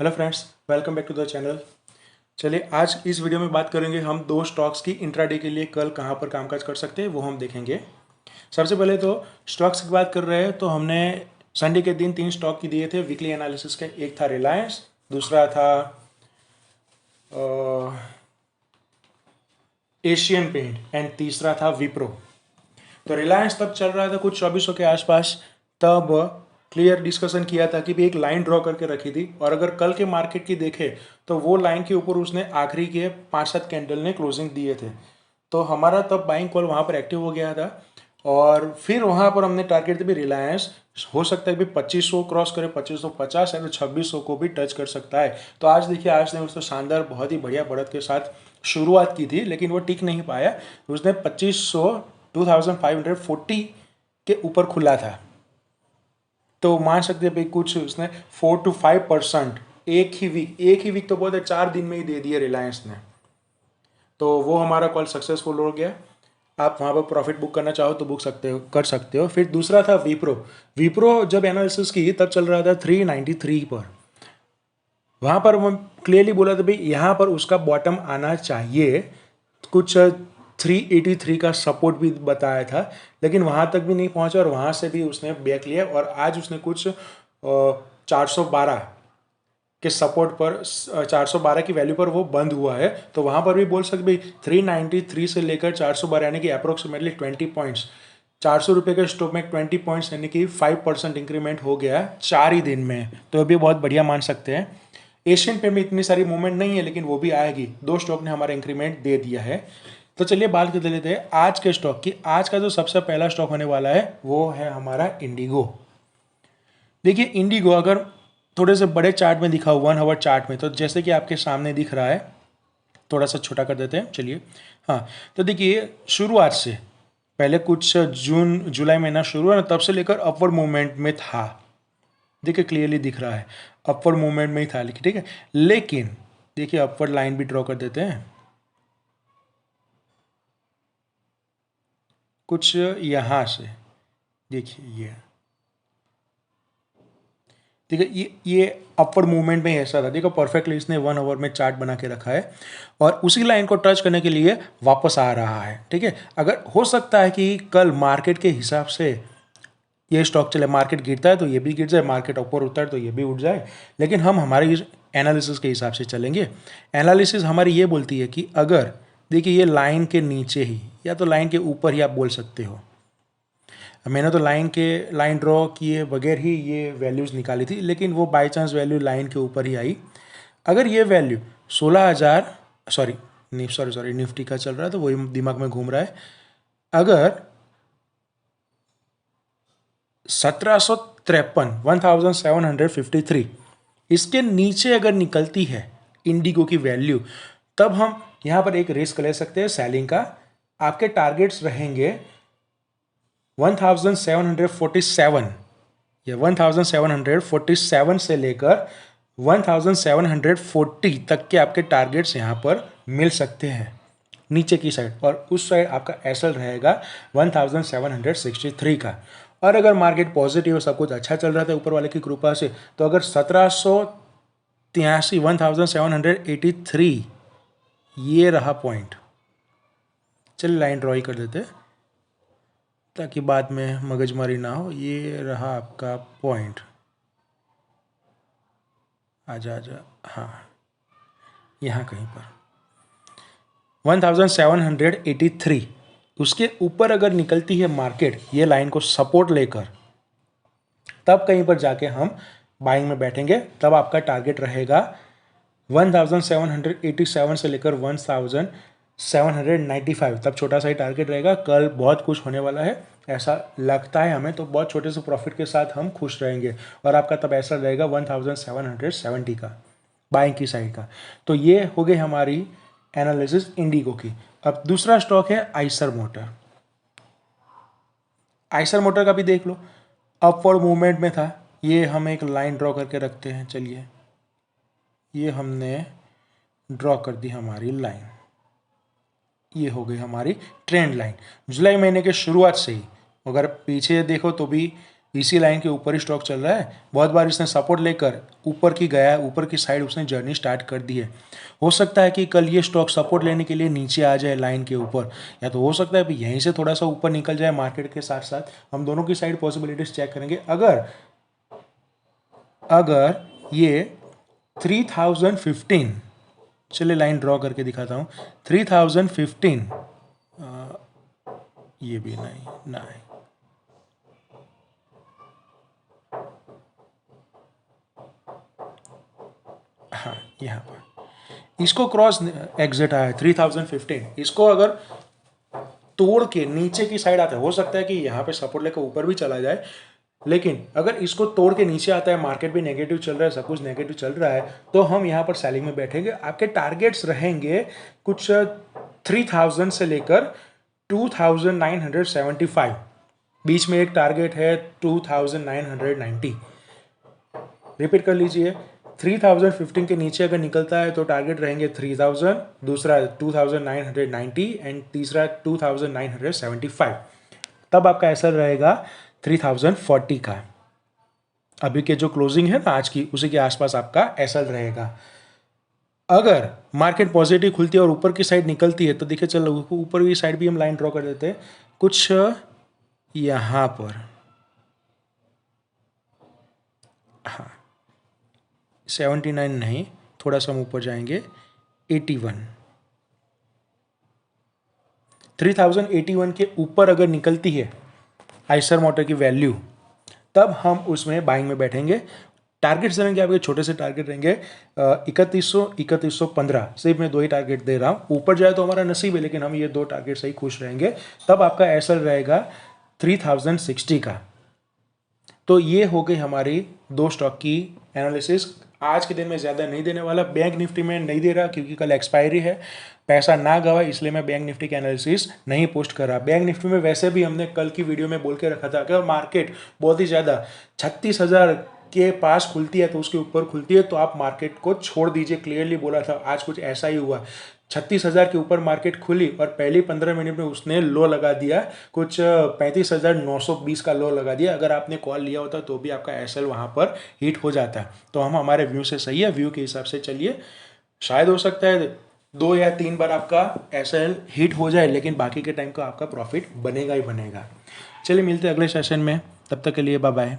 Hello friends, welcome back to the channel. चलिए आज इस वीडियो में बात करेंगे हम दो स्टॉक्स की इंट्राडे के लिए कल कहाँ पर कामकाज कर सकते हैं वो हम देखेंगे। सबसे पहले तो स्टॉक्स की बात कर रहे हैं तो हमने संडे के दिन तीन स्टॉक की दिए थे वीकली एनालिसिस के। एक था रिलायंस, दूसरा था एशियन पेंट एंड तीसरा था विप्रो। तो रिलायंस तब चल रहा था कुछ 2400 के आसपास। तब क्लियर डिस्कशन किया था कि भी एक लाइन ड्रॉ करके रखी थी और अगर कल के मार्केट की देखे तो वो लाइन के ऊपर उसने आखिरी के 5-7 कैंडल ने क्लोजिंग दिए थे। तो हमारा तब बाइंग कॉल वहाँ पर एक्टिव हो गया था और फिर वहाँ पर हमने टारगेट भी रिलायंस हो सकता है कि 2500 क्रॉस करे, 2550 है तो 2600 को भी टच कर सकता है। तो आज देखिए, आज ने उसने शानदार बहुत ही बढ़िया बढ़त के साथ शुरुआत की थी लेकिन वो टिक नहीं पाया। उसने 2540 के ऊपर खुला था। तो मान सकते हैं भाई कुछ उसने 4 to 5% एक ही वीक तो बहुत है, 4 दिन में ही दे दिए रिलायंस ने। तो वो हमारा कॉल सक्सेसफुल हो गया। आप वहाँ पर प्रॉफिट बुक करना चाहो तो बुक सकते हो, कर सकते हो। फिर दूसरा था विप्रो। विप्रो जब एनालिसिस की तब चल रहा था 393 पर। वहाँ पर हम क्लियरली बोला था भाई यहाँ पर उसका बॉटम आना चाहिए। कुछ 383 का सपोर्ट भी बताया था लेकिन वहाँ तक भी नहीं पहुँचा और वहाँ से भी उसने बैक लिया और आज उसने कुछ 412 के सपोर्ट पर, 412 की वैल्यू पर वो बंद हुआ है। तो वहाँ पर भी बोल सकते भाई 393 से लेकर 412 यानी कि अप्रोक्सीमेटली 20 पॉइंट्स, 400 रुपये के स्टॉक में 20 पॉइंट्स यानी कि 5% इंक्रीमेंट हो गया 4 ही दिन में। तो ये भी बहुत बढ़िया मान सकते हैं। एशियन पे में इतनी सारी मूवमेंट नहीं है लेकिन वो भी आएगी। दो स्टॉक ने हमारा इंक्रीमेंट दे दिया है। तो चलिए बात कर लेते हैं आज के स्टॉक की। आज का जो सबसे पहला स्टॉक होने वाला है वो है हमारा इंडिगो। देखिए इंडिगो अगर थोड़े से बड़े चार्ट में दिखा, 1 आवर चार्ट में, तो जैसे कि आपके सामने दिख रहा है, थोड़ा सा छोटा कर देते हैं चलिए। हाँ, तो देखिए शुरुआत से पहले कुछ जून जुलाई महीना शुरू है ना, तब से लेकर अपवर्ड मूवमेंट में था। देखिए क्लियरली दिख रहा है अपवर्ड मूवमेंट में ही था, लेकिन ठीक है। लेकिन देखिए अपवर्ड लाइन भी ड्रॉ कर देते हैं कुछ यहाँ से। देखिए ये अपवर्ड मूवमेंट में ही ऐसा था। देखो परफेक्टली इसने 1 आवर में चार्ट बना के रखा है और उसी लाइन को टच करने के लिए वापस आ रहा है। ठीक है, अगर हो सकता है कि कल मार्केट के हिसाब से ये स्टॉक चले, मार्केट गिरता है तो ये भी गिर जाए, मार्केट ऊपर उठता है तो ये भी उठ जाए, लेकिन हम हमारे एनालिसिस के हिसाब से चलेंगे। एनालिसिस हमारी ये बोलती है कि अगर देखिए ये लाइन के नीचे ही या तो लाइन के ऊपर ही आप बोल सकते हो। मैंने तो लाइन ड्रॉ किए बगैर ही ये वैल्यूज़ निकाली थी लेकिन वो बाई चांस वैल्यू लाइन के ऊपर ही आई। अगर ये वैल्यू 16,000, सॉरी निफ्टी का चल रहा है तो वही दिमाग में घूम रहा है। अगर 1753 इसके नीचे अगर निकलती है इंडिगो की वैल्यू, तब हम यहाँ पर एक रिस्क ले सकते हैं सेलिंग का। आपके टारगेट्स रहेंगे 1747 या 1747 से लेकर 1740 तक के आपके टारगेट्स यहाँ पर मिल सकते हैं नीचे की साइड, और उस साइड आपका एसएल रहेगा 1763 का। और अगर मार्केट पॉजिटिव, सब कुछ अच्छा चल रहा था ऊपर वाले की कृपा से, तो अगर 1783 1783 ये रहा पॉइंट। चलिए लाइन ड्रॉ ही कर देते ताकि बाद में मगजमारी ना हो। ये रहा आपका पॉइंट, आजा आजा, हाँ यहाँ कहीं पर 1783। उसके ऊपर अगर निकलती है मार्केट ये लाइन को सपोर्ट लेकर, तब कहीं पर जाके हम बाइंग में बैठेंगे। तब आपका टारगेट रहेगा 1787 से लेकर 1795, तब छोटा सा ही टारगेट रहेगा। कल बहुत कुछ होने वाला है ऐसा लगता है हमें, तो बहुत छोटे से प्रॉफिट के साथ हम खुश रहेंगे और आपका तब ऐसा रहेगा 1770 का बाइंग की साइड का। तो ये हो गई हमारी एनालिसिस इंडिगो की। अब दूसरा स्टॉक है आइसर मोटर। आइसर मोटर का भी देख लो, अपवर्ड मूवमेंट में था। ये हम एक लाइन ड्रॉ करके रखते हैं। चलिए ये हमने ड्रॉ कर दी हमारी लाइन, ये हो गई हमारी ट्रेंड लाइन। जुलाई महीने के शुरुआत से ही अगर पीछे देखो तो भी इसी लाइन के ऊपर ही स्टॉक चल रहा है, बहुत बार इसने सपोर्ट लेकर ऊपर की गया, ऊपर की साइड उसने जर्नी स्टार्ट कर दी है। हो सकता है कि कल ये स्टॉक सपोर्ट लेने के लिए नीचे आ जाए लाइन के ऊपर, या तो हो सकता है कि यहीं से थोड़ा सा ऊपर निकल जाए मार्केट के साथ साथ। हम दोनों की साइड पॉसिबिलिटीज चेक करेंगे। अगर ये 3015, चलिए लाइन ड्रॉ करके दिखाता हूँ, 3015, ये भी नहीं, हाँ यहाँ पर इसको क्रॉस एग्जिट आया है 3015, इसको अगर तोड़ के नीचे की साइड आता है, हो सकता है कि यहाँ पे सपोर्ट लेकर ऊपर भी चला जाए, लेकिन अगर इसको तोड़ के नीचे आता है, मार्केट भी नेगेटिव चल रहा है, सब कुछ नेगेटिव चल रहा है, तो हम यहाँ पर सेलिंग में बैठेंगे। आपके टारगेट्स रहेंगे कुछ 3000 से लेकर 2975, बीच में एक टारगेट है 2990। रिपीट कर लीजिए, 3015 के नीचे अगर निकलता है तो टारगेट रहेंगे 3000, दूसरा 2990 एंड तीसरा 2975। तब आपका एसएल रहेगा 3040 का। अभी के जो क्लोजिंग है ना आज की, उसी के आसपास आपका एसएल रहेगा। अगर मार्केट पॉजिटिव खुलती है और ऊपर की साइड निकलती है तो देखिए, चलो ऊपर की साइड भी हम लाइन ड्रॉ कर देते हैं कुछ यहाँ पर, हाँ 79 नहीं, थोड़ा सा हम ऊपर जाएंगे, 81, 3081 के ऊपर अगर निकलती है आइसर मोटर की वैल्यू, तब हम उसमें बाइंग में बैठेंगे। टारगेट्स रहेंगे आपके छोटे से टारगेट रहेंगे 3100, 3115, सिर्फ मैं 2 ही टारगेट दे रहा हूँ। ऊपर जाए तो हमारा नसीब है, लेकिन हम ये 2 टारगेट से ही खुश रहेंगे। तब आपका एसएल रहेगा 3060 का। तो ये हो गई हमारी 2 स्टॉक की एनालिसिस। आज के दिन में ज़्यादा नहीं देने वाला, बैंक निफ्टी में नहीं दे रहा क्योंकि कल एक्सपायरी है, पैसा ना गवा, इसलिए मैं बैंक निफ्टी की एनालिसिस नहीं पोस्ट कर रहा। बैंक निफ्टी में वैसे भी हमने कल की वीडियो में बोल के रखा था कि मार्केट बहुत ही ज़्यादा 36,000 के पास खुलती है तो उसके ऊपर खुलती है तो आप मार्केट को छोड़ दीजिए, क्लियरली बोला था। आज कुछ ऐसा ही हुआ, 36,000 के ऊपर मार्केट खुली और पहली 15 मिनट में उसने लो लगा दिया, कुछ 35,920 का लो लगा दिया। अगर आपने कॉल लिया होता तो भी आपका एसएल वहाँ पर हिट हो जाता। तो हम हमारे व्यू से सही है, व्यू के हिसाब से चलिए। शायद हो सकता है 2 या 3 बार आपका एसएल हिट हो जाए, लेकिन बाकी के टाइम का आपका प्रॉफिट बनेगा ही बनेगा। चलिए मिलते हैं अगले सेशन में, तब तक के लिए बाय बाय।